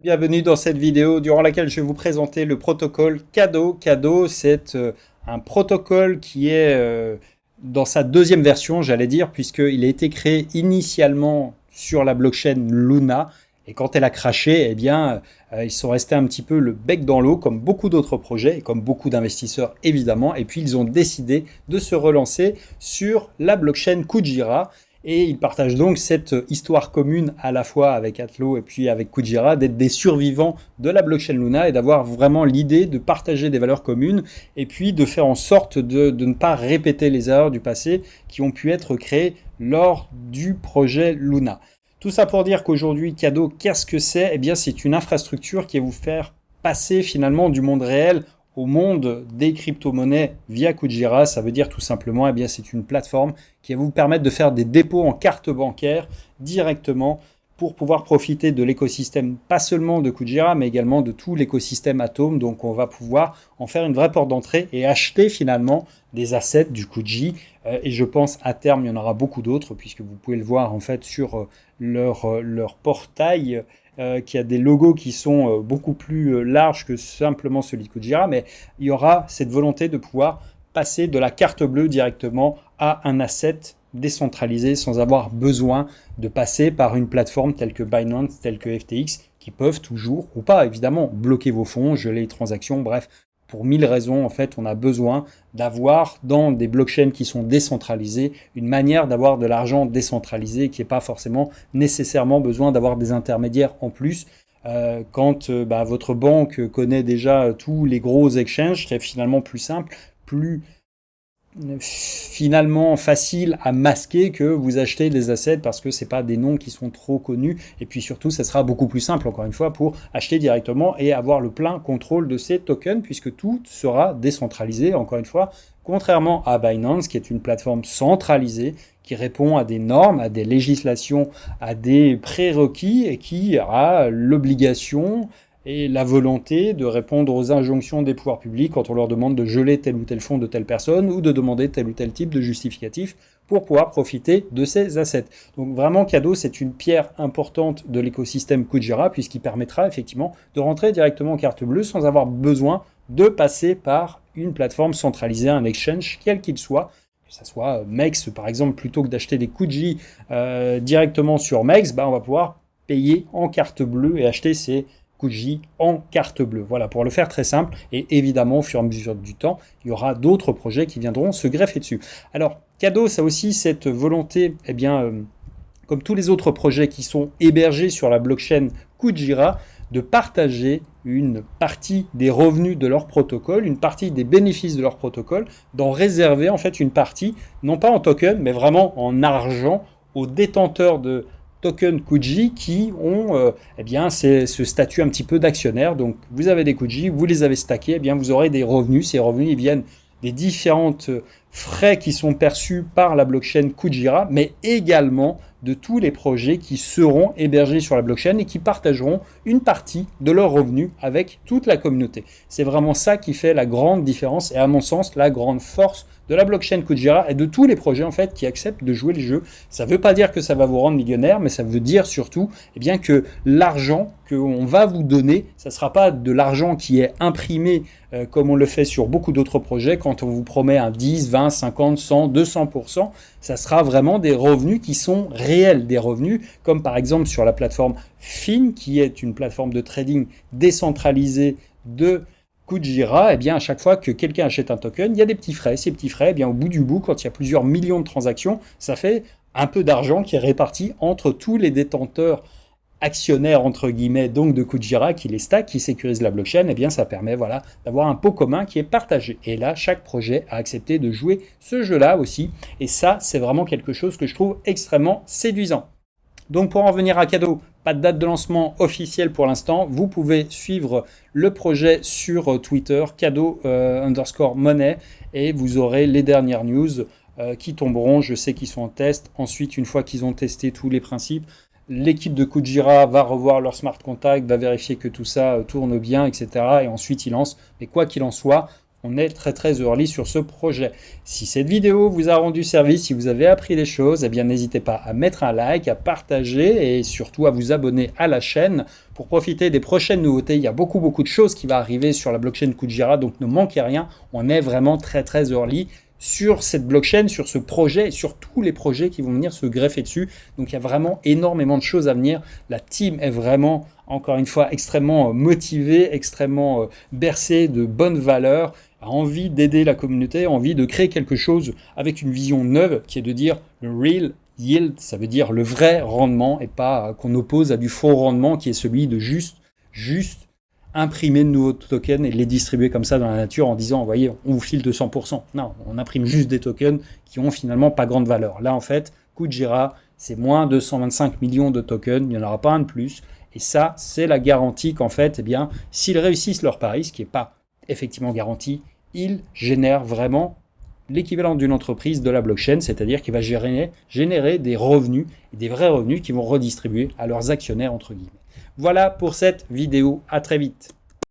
Bienvenue dans cette vidéo durant laquelle je vais vous présenter le protocole Cado. Cado, c'est un protocole qui est dans sa deuxième version, j'allais dire, puisqu'il a été créé initialement sur la blockchain Luna. Et quand elle a craché, eh bien, ils sont restés un petit peu le bec dans l'eau, comme beaucoup d'autres projets, et comme beaucoup d'investisseurs évidemment. Et puis, ils ont décidé de se relancer sur la blockchain Kujira. Et ils partagent donc cette histoire commune à la fois avec Atlo et puis avec Kujira, d'être des survivants de la blockchain Luna et d'avoir vraiment l'idée de partager des valeurs communes et puis de faire en sorte de ne pas répéter les erreurs du passé qui ont pu être créées lors du projet Luna. Tout ça pour dire qu'aujourd'hui, Cado, qu'est-ce que c'est? Eh bien, c'est une infrastructure qui va vous faire passer finalement du monde réel au monde des crypto-monnaies via Kujira. Ça veut dire tout simplement, eh bien, c'est une plateforme qui va vous permettre de faire des dépôts en carte bancaire directement pour pouvoir profiter de l'écosystème, pas seulement de Kujira, mais également de tout l'écosystème Atom. Donc, on va pouvoir en faire une vraie porte d'entrée et acheter finalement des assets du Kuji. Et je pense à terme, il y en aura beaucoup d'autres, puisque vous pouvez le voir en fait sur leur portail qui a des logos qui sont beaucoup plus larges que simplement celui de Kujira, mais il y aura cette volonté de pouvoir passer de la carte bleue directement à un asset décentralisé sans avoir besoin de passer par une plateforme telle que Binance, telle que FTX, qui peuvent toujours, ou pas évidemment, bloquer vos fonds, geler les transactions, bref. Pour 1000 raisons, en fait, on a besoin d'avoir dans des blockchains qui sont décentralisées une manière d'avoir de l'argent décentralisé qui n'est pas forcément nécessairement besoin d'avoir des intermédiaires en plus. Quand votre banque connaît déjà tous les gros exchanges, c'est finalement plus simple, plus finalement facile à masquer que vous achetez des assets parce que c'est pas des noms qui sont trop connus et puis surtout ça sera beaucoup plus simple encore une fois pour acheter directement et avoir le plein contrôle de ces tokens puisque tout sera décentralisé encore une fois contrairement à Binance qui est une plateforme centralisée qui répond à des normes, à des législations, à des prérequis et qui a l'obligation et la volonté de répondre aux injonctions des pouvoirs publics quand on leur demande de geler tel ou tel fonds de telle personne ou de demander tel ou tel type de justificatif pour pouvoir profiter de ces assets. Donc vraiment, Cado, c'est une pierre importante de l'écosystème Kujira puisqu'il permettra effectivement de rentrer directement en carte bleue sans avoir besoin de passer par une plateforme centralisée, un exchange, quel qu'il soit, que ce soit MEX par exemple, plutôt que d'acheter des Kuji directement sur MEX, on va pouvoir payer en carte bleue et acheter ces Kuji en carte bleue. Voilà, pour le faire très simple. Et évidemment, au fur et à mesure du temps, il y aura d'autres projets qui viendront se greffer dessus. Alors, Cado, ça aussi cette volonté, eh bien, comme tous les autres projets qui sont hébergés sur la blockchain Kujira, de partager une partie des revenus de leur protocole, une partie des bénéfices de leur protocole, d'en réserver en fait une partie, non pas en token, mais vraiment en argent aux détenteurs de tokens Kuji qui ont ce statut un petit peu d'actionnaire. Donc vous avez des Kuji, vous les avez stackés, eh bien vous aurez des revenus. Ces revenus ils viennent des différentes frais qui sont perçus par la blockchain Kujira, mais également de tous les projets qui seront hébergés sur la blockchain et qui partageront une partie de leurs revenus avec toute la communauté. C'est vraiment ça qui fait la grande différence et à mon sens la grande force de la blockchain Kujira et de tous les projets en fait qui acceptent de jouer le jeu. Ça ne veut pas dire que ça va vous rendre millionnaire, mais ça veut dire surtout que l'argent qu'on va vous donner, ça ne sera pas de l'argent qui est imprimé comme on le fait sur beaucoup d'autres projets quand on vous promet un 10, 20, 50, 100, 200%. Ça sera vraiment des revenus qui sont réels, des revenus comme par exemple sur la plateforme FIN qui est une plateforme de trading décentralisée de Kujira, à chaque fois que quelqu'un achète un token, il y a des petits frais. Ces petits frais, au bout du bout, quand il y a plusieurs millions de transactions, ça fait un peu d'argent qui est réparti entre tous les détenteurs actionnaires, entre guillemets, donc de Kujira, qui les stack, qui sécurisent la blockchain. Ça permet d'avoir un pot commun qui est partagé. Et là, chaque projet a accepté de jouer ce jeu-là aussi. Et ça, c'est vraiment quelque chose que je trouve extrêmement séduisant. Donc pour en venir à Cado, pas de date de lancement officielle pour l'instant. Vous pouvez suivre le projet sur Twitter, Cado_money, et vous aurez les dernières news qui tomberont. Je sais qu'ils sont en test. Ensuite, une fois qu'ils ont testé tous les principes, l'équipe de Kujira va revoir leur smart contract, va vérifier que tout ça tourne bien, etc. Et ensuite, ils lancent. Mais quoi qu'il en soit, on est très early sur ce projet. Si cette vidéo vous a rendu service, si vous avez appris des choses, eh bien n'hésitez pas à mettre un like, à partager et surtout à vous abonner à la chaîne pour profiter des prochaines nouveautés. Il y a beaucoup de choses qui vont arriver sur la blockchain Kujira, donc ne manquez rien. On est vraiment très early sur cette blockchain, sur ce projet, sur tous les projets qui vont venir se greffer dessus. Donc il y a vraiment énormément de choses à venir. La team est vraiment, encore une fois, extrêmement motivée, extrêmement bercée de bonnes valeurs, a envie d'aider la communauté, a envie de créer quelque chose avec une vision neuve qui est de dire le real yield, ça veut dire le vrai rendement et pas qu'on oppose à du faux rendement qui est celui de juste imprimer de nouveaux tokens et les distribuer comme ça dans la nature en disant, vous voyez, on vous file 200%. Non, on imprime juste des tokens qui ont finalement pas grande valeur. Là, en fait, Kujira, c'est moins de 125 millions de tokens, il n'y en aura pas un de plus. Et ça, c'est la garantie qu'en fait, eh bien, s'ils réussissent leur pari, ce qui n'est pas effectivement garanti, ils génèrent vraiment l'équivalent d'une entreprise de la blockchain, c'est-à-dire qu'il va générer des revenus, et des vrais revenus qui vont redistribuer à leurs actionnaires, entre guillemets. Voilà pour cette vidéo, à très vite.